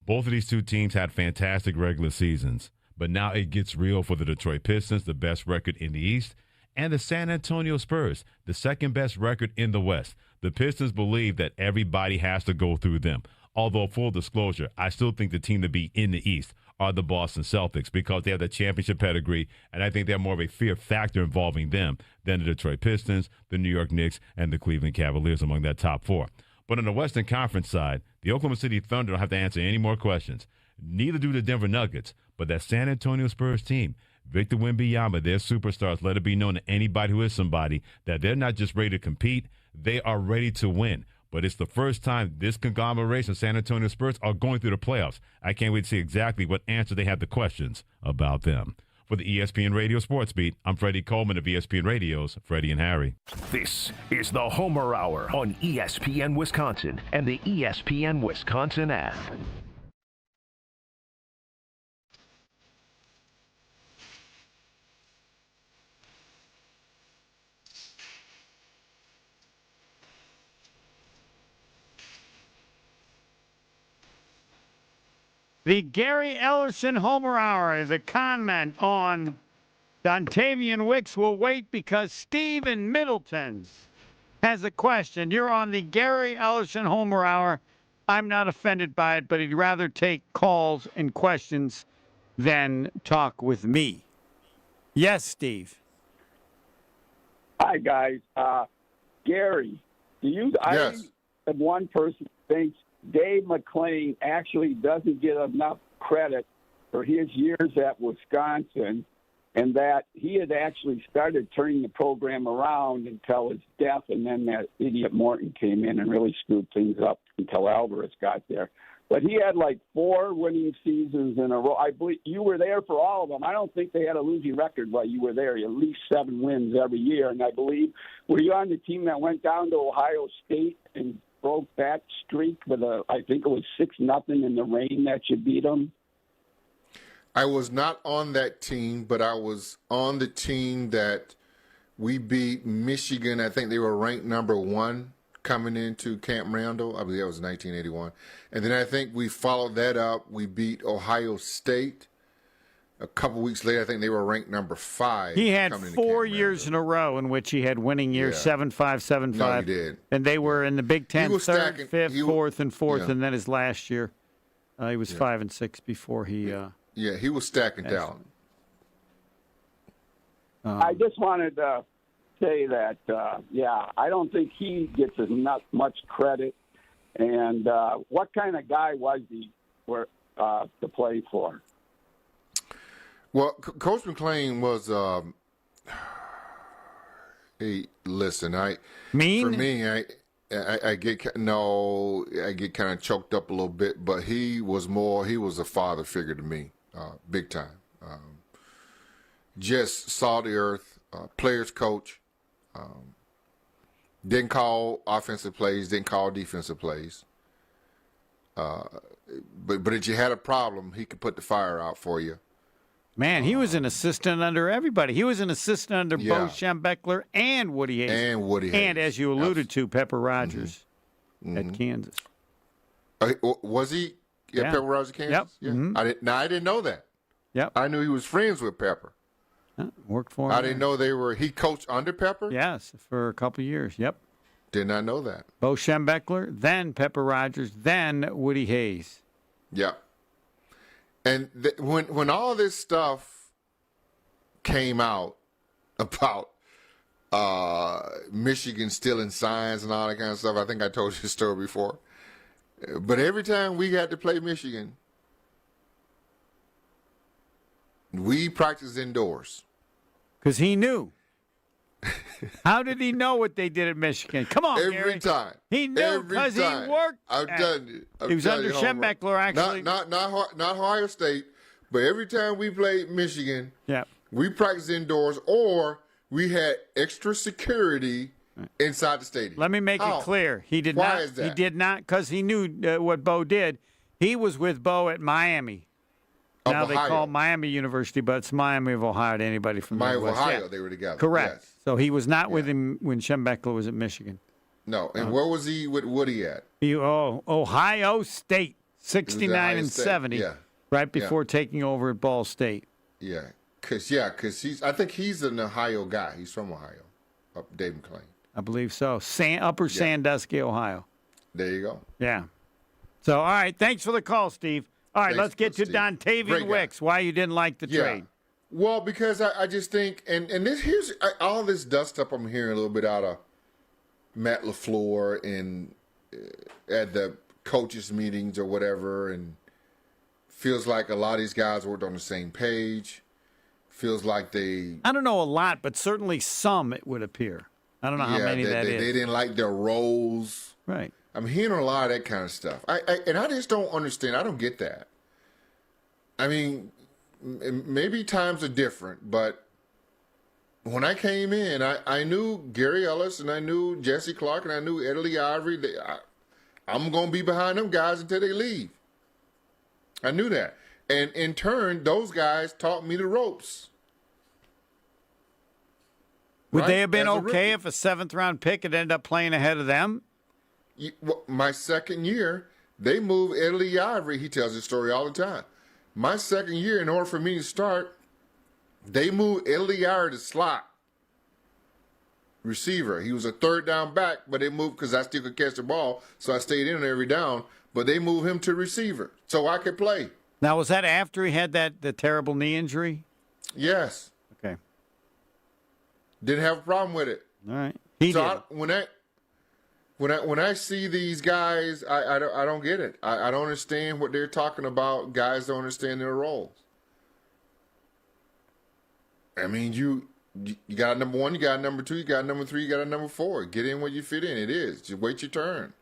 Both of these two teams had fantastic regular seasons, but now it gets real for the Detroit Pistons, the best record in the East, and the San Antonio Spurs, the second best record in the West. The Pistons believe that everybody has to go through them. Although, full disclosure, I still think the team to be in the East are the Boston Celtics because they have the championship pedigree, and I think they have more of a fear factor involving them than the Detroit Pistons, the New York Knicks, and the Cleveland Cavaliers among that top 4. But on the Western Conference side, the Oklahoma City Thunder don't have to answer any more questions. Neither do the Denver Nuggets, but that San Antonio Spurs team, Victor Wembanyama, their superstars, let it be known to anybody who is somebody that they're not just ready to compete, they are ready to win. But it's the first time this conglomeration of San Antonio Spurs are going through the playoffs. I can't wait to see exactly what answer they have to questions about them. For the ESPN Radio Sports Beat, I'm Freddie Coleman of ESPN Radio's Freddie and Harry. This is the Homer Hour on ESPN Wisconsin and the ESPN Wisconsin app. The Gary Ellerson Homer Hour is a comment on Dontavian Wicks will wait because Steve in Middleton has a question. You're on the Gary Ellerson Homer Hour. I'm not offended by it, but he'd rather take calls and questions than talk with me. Yes, Steve. Hi, guys. Gary, Yes. I am one person who thinks Dave McLean actually doesn't get enough credit for his years at Wisconsin, and that he had actually started turning the program around until his death, and then that idiot Morton came in and really screwed things up until Alvarez got there. But he had like 4 winning seasons in a row. I believe you were there for all of them. I don't think they had a losing record while you were there. At least 7 wins every year. And I believe, were you on the team that went down to Ohio State and broke that streak with I think it was 6-0 in the rain that you beat them? I was not on that team, but I was on the team that we beat Michigan. I think they were ranked number 1 coming into Camp Randall. I believe that was 1981. And then I think we followed that up. We beat Ohio State. A couple weeks later, I think they were ranked number 5. He had 4 years in a row in which he had winning years, 7-5, 7-5. No, he did. And they were in the Big Ten, was 3rd, stacking. 5th, 4th, and 4th. Yeah. And then his last year, he was 5-6 before he. Yeah, he was stacking talent. I just wanted to say that, I don't think he gets as much credit. And what kind of guy was he to play for? Well, Coach McLean was listen, mean? For me, I get kind of choked up a little bit, but he was a father figure to me, big time. Just saw the earth, players coach, didn't call offensive plays, didn't call defensive plays. But if you had a problem, he could put the fire out for you. Man, he was an assistant under everybody. He was an assistant under Bo Schembechler and Woody Hayes. And as you alluded to, Pepper Rogers at Kansas. Was he at Pepper Rogers, Kansas? Yep. Yeah. Mm-hmm. I didn't know that. Yep. I knew he was friends with Pepper. Worked for him. I didn't know he coached under Pepper? Yes, for a couple of years. Yep. Did not know that. Bo Schembechler, then Pepper Rogers, then Woody Hayes. Yep. And when all this stuff came out about Michigan stealing signs and all that kind of stuff, I think I told you the story before. But every time we had to play Michigan, we practiced indoors. Because he knew. How did he know what they did at Michigan? Come on, Every Gary. time. He knew because he worked. I'm telling you. He was under Schembechler, actually. Not Ohio State, but every time we played Michigan, we practiced indoors, or we had extra security inside the stadium. Let me make it clear. He did Why not. is that? He did not, because he knew what Bo did. He was with Bo at Miami. Now they call Miami University, but it's Miami of Ohio to anybody from the Midwest. Ohio, they were together. Correct. Yes. So he was not with him when Schembechler was at Michigan. No. And where was he with Woody at? Ohio State, 69 and 70, right before taking over at Ball State. Yeah, because I think he's an Ohio guy. He's from Ohio, Dave McLean. I believe so. Upper Sandusky, Ohio. There you go. Yeah. So, all right, thanks for the call, Steve. All right, let's get to Dontavian Wicks. Why you didn't like the trade? Well, because I just think, and here's all this dust up I'm hearing a little bit out of Matt LaFleur and at the coaches meetings or whatever, and feels like a lot of these guys worked on the same page. Feels like I don't know a lot, but certainly some, it would appear. I don't know how many that is. They didn't like their roles. Right. I'm hearing a lot of that kind of stuff. And I just don't understand. I don't get that. I mean, maybe times are different, but when I came in, I knew Gary Ellerson, and I knew Jesse Clark, and I knew Italy Ivory. I'm going to be behind them guys until they leave. I knew that. And in turn, those guys taught me the ropes. Would they have been okay if a 7th-round pick had ended up playing ahead of them? My second year, they moved Italy Ivory. He tells this story all the time. My second year, in order for me to start, they moved Italy Ivory to slot. receiver. He was a third down back, but they moved because I still could catch the ball, so I stayed in every down. But they moved him to receiver so I could play. Now, was that after he had the terrible knee injury? Yes. Okay. Didn't have a problem with it. All right. When I see these guys, I don't get it. I don't understand what they're talking about. Guys don't understand their roles. I mean, you got a number 1, you got a number 2, you got a number 3, you got a number 4. Get in where you fit in. It is. Just wait your turn.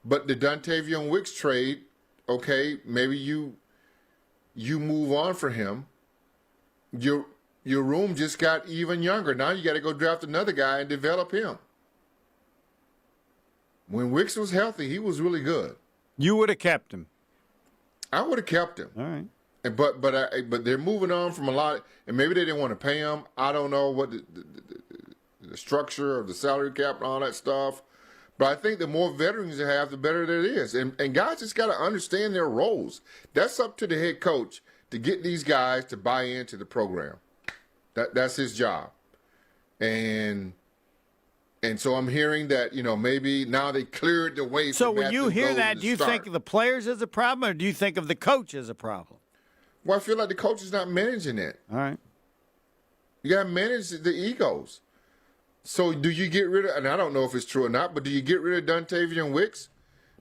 But the Dontavian Wicks trade, okay, maybe you move on for him. Your room just got even younger. Now you got to go draft another guy and develop him. When Wicks was healthy, he was really good. You would have kept him. I would have kept him. All right. But they're moving on from a lot, and maybe they didn't want to pay him. I don't know what the structure of the salary cap and all that stuff. But I think the more veterans you have, the better it is. And guys just got to understand their roles. That's up to the head coach to get these guys to buy into the program. That's his job. And so I'm hearing that, maybe now they cleared the way. So when you hear that, do you think of the players as a problem, or do you think of the coach as a problem? Well, I feel like the coach is not managing it. All right. You got to manage the egos. So do you get rid of, and I don't know if it's true or not, but do you get rid of Dontavian Wicks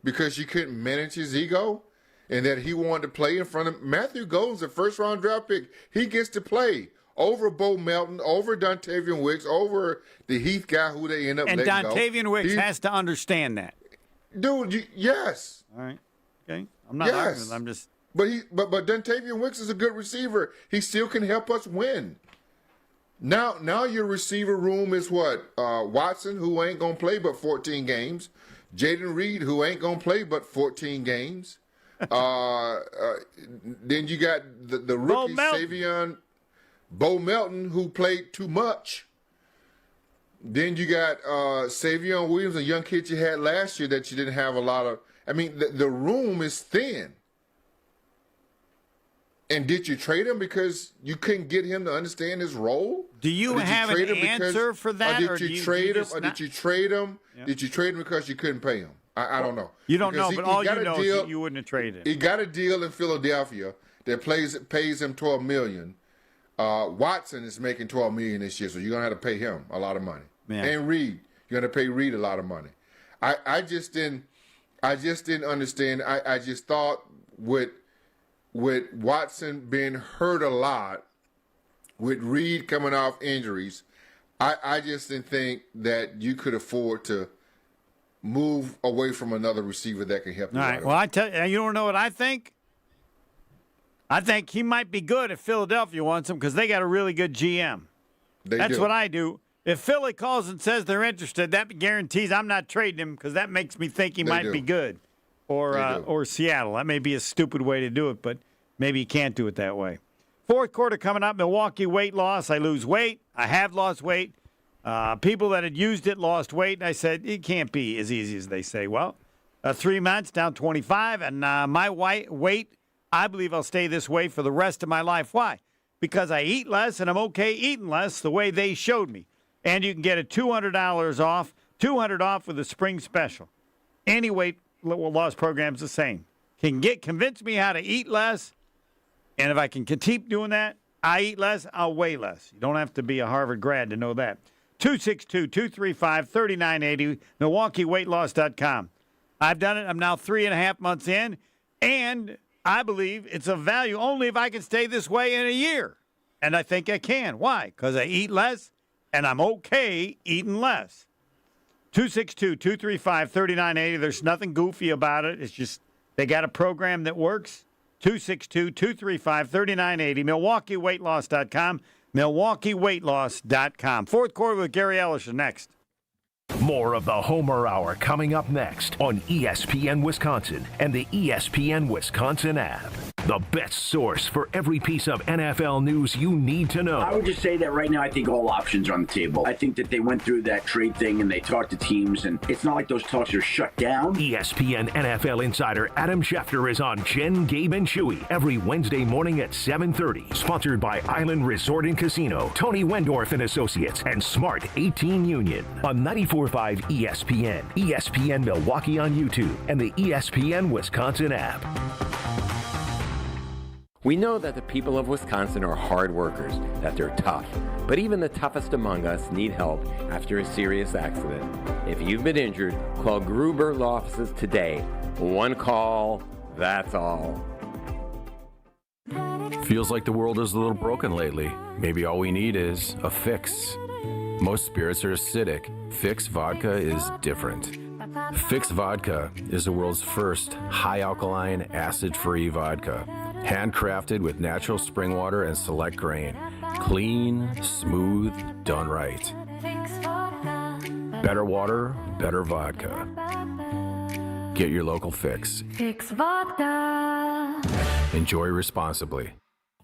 because you couldn't manage his ego and that he wanted to play in front of Matthew Golden's a first-round draft pick. He gets to play over Bo Melton, over Dontavian Wicks, over the Heath guy who they end up letting go. And Dontavian Wicks has to understand that. Dude, yes. All right. Okay. I'm not arguing. I'm just. But Dontavian Wicks is a good receiver. He still can help us win. Now your receiver room is what? Watson, who ain't going to play but 14 games. Jaden Reed, who ain't going to play but 14 games. Then you got the rookie, Bo Melton, who played too much. Then you got Savion Williams, a young kid you had last year that you didn't have a lot of. I mean, the room is thin. And did you trade him because you couldn't get him to understand his role? Do you have an answer for that? Or did you trade him? Or did you trade him? Yeah. Did you trade him because you couldn't pay him? I don't know. You don't know, but all you know is that you wouldn't have traded him. He got a deal in Philadelphia that pays him $12 million. Watson is making $12 million this year, so you're gonna have to pay him a lot of money. Yeah. And Reed, you're gonna pay Reed a lot of money. I just didn't understand. I just thought with Watson being hurt a lot, with Reed coming off injuries, I just didn't think that you could afford to move away from another receiver that can help you. All right. Well, I tell you, you don't know what I think? I think he might be good if Philadelphia wants him because they got a really good GM. That's what I do. If Philly calls and says they're interested, that guarantees I'm not trading him because that makes me think he might be good. Or Seattle. That may be a stupid way to do it, but maybe you can't do it that way. Fourth quarter coming up, Milwaukee weight loss. I lose weight. I have lost weight. People that had used it lost weight, and I said, it can't be as easy as they say. Well, 3 months, down 25, and my weight, I believe I'll stay this way for the rest of my life. Why? Because I eat less, and I'm okay eating less the way they showed me. And you can get a $200 off, $200 off with a spring special. Any weight loss program's the same. Convince me how to eat less, and if I can keep doing that, I eat less, I'll weigh less. You don't have to be a Harvard grad to know that. 262-235-3980, MilwaukeeWeightLoss.com. I've done it. I'm now 3.5 months in, and I believe it's of value only if I can stay this way in a year. And I think I can. Why? Because I eat less, and I'm okay eating less. 262-235-3980. There's nothing goofy about it. It's just they got a program that works. 262-235-3980. MilwaukeeWeightLoss.com. MilwaukeeWeightLoss.com. Fourth quarter with Gary Ellerson next. More of the Homer Hour coming up next on ESPN Wisconsin and the ESPN Wisconsin app. the best source for every piece of NFL news you need to know. I would just say that right now I think all options are on the table. I think that they went through that trade thing and they talked to teams, and it's not like those talks are shut down. ESPN NFL insider Adam Schefter is on Jen, Gabe, and Chewy every Wednesday morning at 7:30. Sponsored by Island Resort and Casino, Tony Wendorf and Associates, and Smart 18 Union on 94.5 ESPN, ESPN Milwaukee on YouTube, and the ESPN Wisconsin app. We know that the people of Wisconsin are hard workers, that they're tough. But even the toughest among us need help after a serious accident. If you've been injured, call Gruber Law Offices today. One call, that's all. Feels like the world is a little broken lately. Maybe all we need is a fix. Most spirits are acidic. Fix Vodka is different. Fix Vodka is the world's first high-alkaline, acid-free vodka. Handcrafted with natural spring water and select grain. Clean, smooth, done right. Better water, better vodka. Get your local Fix. Fix Vodka. Enjoy responsibly.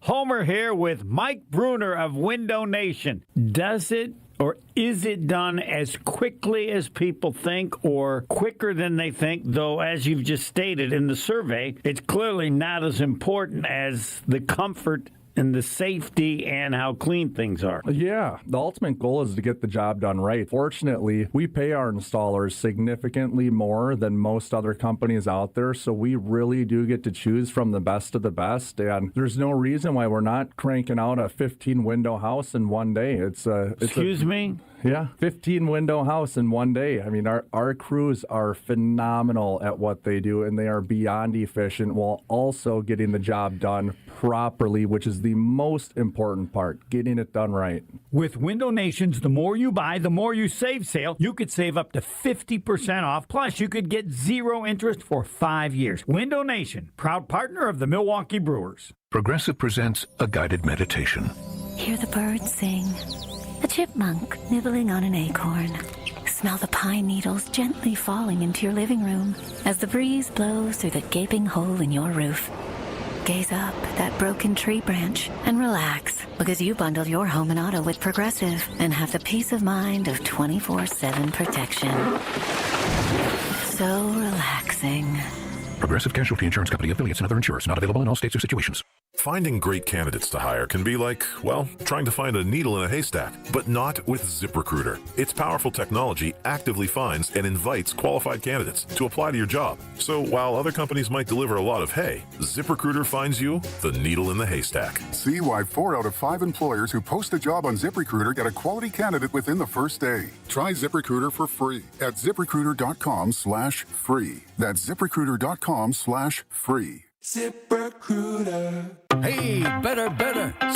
Homer here with Mike Bruner of Window Nation. Does it or is it done as quickly as people think or quicker than they think? Though, as you've just stated in the survey, it's clearly not as important as the comfort and the safety and how clean things are. Yeah, the ultimate goal is to get the job done right. Fortunately, we pay our installers significantly more than most other companies out there, so we really do get to choose from the best of the best, and there's no reason why we're not cranking out a 15-window house in one day. Excuse me? Yeah, 15-window house in one day. I mean, our crews are phenomenal at what they do, and they are beyond efficient while also getting the job done properly, which is the most important part, getting it done right. With Window Nation's The More You Buy, The More You Save sale, you could save up to 50% off. Plus, you could get 0 interest for 5 years. Window Nation, proud partner of the Milwaukee Brewers. Progressive presents a guided meditation. Hear the birds sing. A chipmunk nibbling on an acorn. Smell the pine needles gently falling into your living room as the breeze blows through the gaping hole in your roof. Gaze up at that broken tree branch and relax because you bundled your home and auto with Progressive and have the peace of mind of 24/7 protection. So relaxing. Progressive Casualty Insurance Company, affiliates, and other insurers. Not available in all states or situations. Finding great candidates to hire can be like, well, trying to find a needle in a haystack, but not with ZipRecruiter. Its powerful technology actively finds and invites qualified candidates to apply to your job. So while other companies might deliver a lot of hay, ZipRecruiter finds you the needle in the haystack. See why 4 out of 5 employers who post a job on ZipRecruiter get a quality candidate within the first day. Try ZipRecruiter for free at ZipRecruiter.com/free. That's ZipRecruiter.com/free. ZipRecruiter. Hey, better.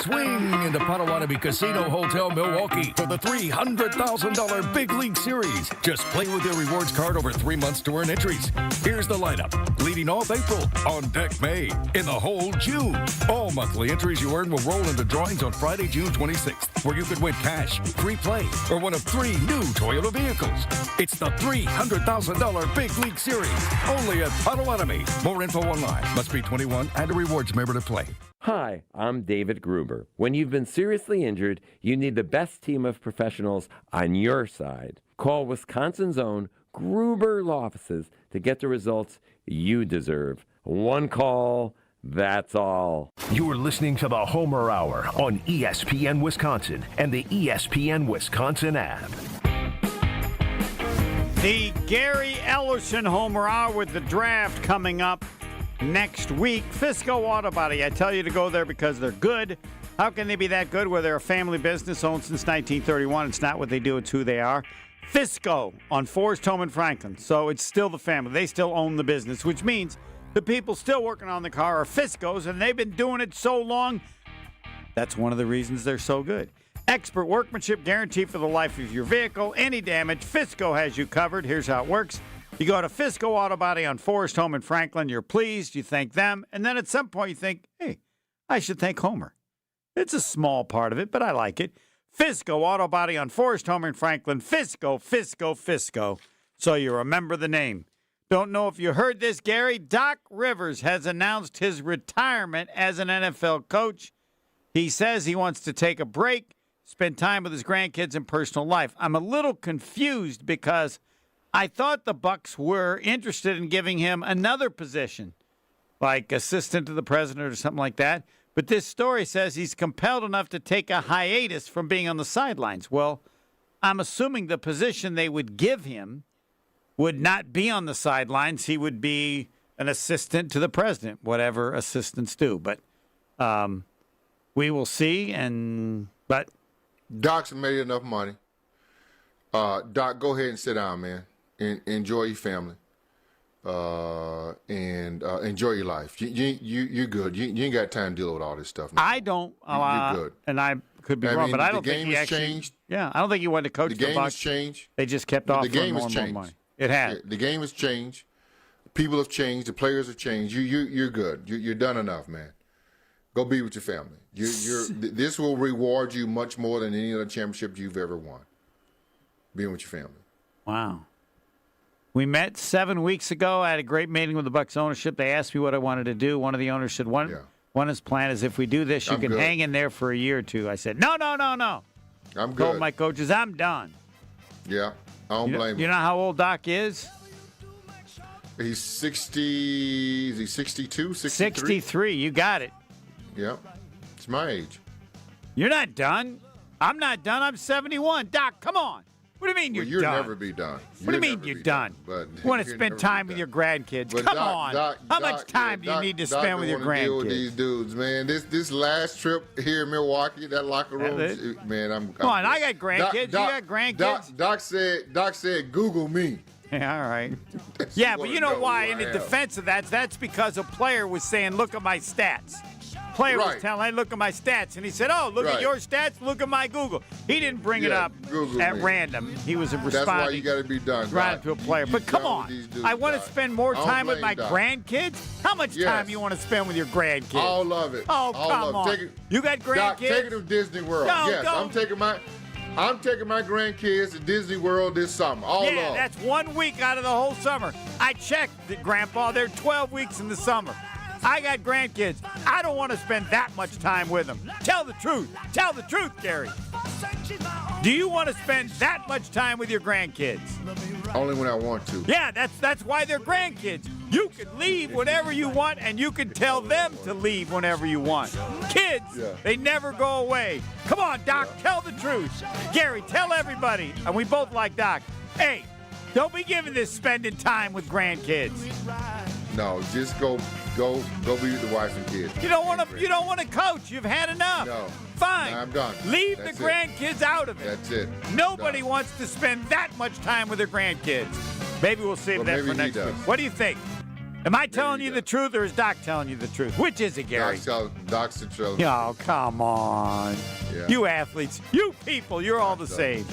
Swing into Potawatomi Casino Hotel, Milwaukee for the $300,000 Big League Series. Just play with your rewards card over 3 months to earn entries. Here's the lineup. Leading off April, on deck May, in the hole June. All monthly entries you earn will roll into drawings on Friday, June 26th, where you could win cash, free play, or one of 3 new Toyota vehicles. It's the $300,000 Big League Series, only at Potawatomi. More info online. Must be 21 and a rewards member to play. Hi, I'm David Gruber. When you've been seriously injured, you need the best team of professionals on your side. Call Wisconsin's own Gruber Law Offices to get the results you deserve. One call, that's all. You're listening to the Homer Hour on ESPN Wisconsin and the ESPN Wisconsin app. The Gary Ellerson Homer Hour with the draft coming up next week. Fisco Auto Body. I tell you to go there because they're good. How can they be that good where they're a family business owned since 1931? It's not what they do, it's who they are. Fisco on Forest Home and Franklin. So it's still the family. They still own the business, which means the people still working on the car are Fiscos, and they've been doing it so long. That's one of the reasons they're so good. Expert workmanship guaranteed for the life of your vehicle. Any damage, Fisco has you covered. Here's how it works. You go to Fisco Auto Body on Forest Home in Franklin. You're pleased. You thank them. And then at some point you think, hey, I should thank Homer. It's a small part of it, but I like it. Fisco Auto Body on Forest Home in Franklin. Fisco. So you remember the name. Don't know if you heard this, Gary. Doc Rivers has announced his retirement as an NFL coach. He says he wants to take a break, spend time with his grandkids and personal life. I'm a little confused because I thought the Bucs were interested in giving him another position, like assistant to the president or something like that. But this story says he's compelled enough to take a hiatus from being on the sidelines. Well, I'm assuming the position they would give him would not be on the sidelines. He would be an assistant to the president, whatever assistants do. But we will see. But Doc's made enough money. Doc, go ahead and sit down, man. Enjoy your family. And enjoy your life. You're good. You ain't got time to deal with all this stuff now. I don't. You're good. And I could be wrong, but I don't think he actually. Changed. Yeah, I don't think he wanted to coach the game Bucs. has changed. They just kept offering more and more money. It has. The game has changed. People have changed. The players have changed. You're good. You're done enough, man. Go be with your family. This will reward you much more than any other championship you've ever won. Being with your family. Wow. We met 7 weeks ago. I had a great meeting with the Bucs ownership. They asked me what I wanted to do. One of the owners said, one his plan is if we do this, you can hang in there for a year or two. I said, no. I'm good. Told my coaches, I'm done. Yeah, I don't blame him. You know how old Doc is? He's 60. Is he 62, 63? 63. You got it. Yeah, it's my age. You're not done. I'm not done. I'm 71. Doc, come on. What do you mean you'll done? never be done. What do you mean you're done? But you want to spend time with your grandkids? But Come on. How much time do you need to spend with your grandkids? Deal with these dudes, man. This last trip here in Milwaukee, that locker room, man. Come on, I got grandkids. You got grandkids. Doc said, Google me. Yeah, all right. Yeah, but you know why? In the defense of that's because a player was saying, "Look at my stats." Player was telling, "Hey, look at my stats," and he said, "Oh, look at your stats. Look at my Google." He didn't bring it up at random. He was responding. That's why you got to be done. Right to a player. But come on, I want to spend more time with my grandkids. How much time you want to spend with your grandkids? All of it. Oh, come on. You got grandkids? Doc, take it to Disney World. No, yes, I'm taking my grandkids to Disney World this summer. Yeah, that's 1 week out of the whole summer. I checked, Grandpa. They're 12 weeks in the summer. I got grandkids. I don't want to spend that much time with them. Tell the truth. Tell the truth, Gary. Do you want to spend that much time with your grandkids? Only when I want to. Yeah, that's why they're grandkids. You can leave whenever you want, and you can tell them to leave whenever you want. Kids, they never go away. Come on, Doc, tell the truth. Gary, tell everybody, and we both like Doc, hey, don't be giving this spending time with grandkids. No, just go be with the wife and kids. You don't want to coach. You've had enough. No. Fine. I'm done. Leave the grandkids out of it. That's it. Nobody wants to spend that much time with their grandkids. Maybe we'll save that for next week. What do you think? Am I telling you the truth, or is Doc telling you the truth? Which is it, Gary? Doc's the truth. Oh, come on. Yeah. You athletes, you people, you're all the same.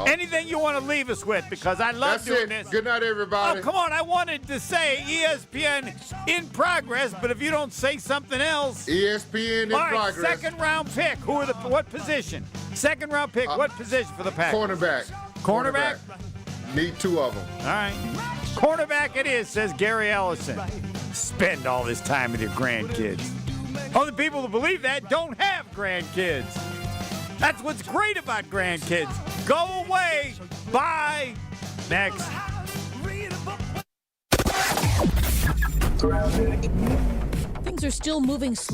Anything you want to leave us with, because I love doing this. Good night, everybody. Oh, come on. I wanted to say ESPN in progress, but if you don't say something else. ESPN in progress. All right, second round pick. What position? Second round pick. What position for the Packers? Cornerback. Need two of them. All right. Cornerback it is, says Gary Ellerson. Spend all this time with your grandkids. Only people who believe that don't have grandkids. That's what's great about grandkids. Go away. Bye. Next. Things are still moving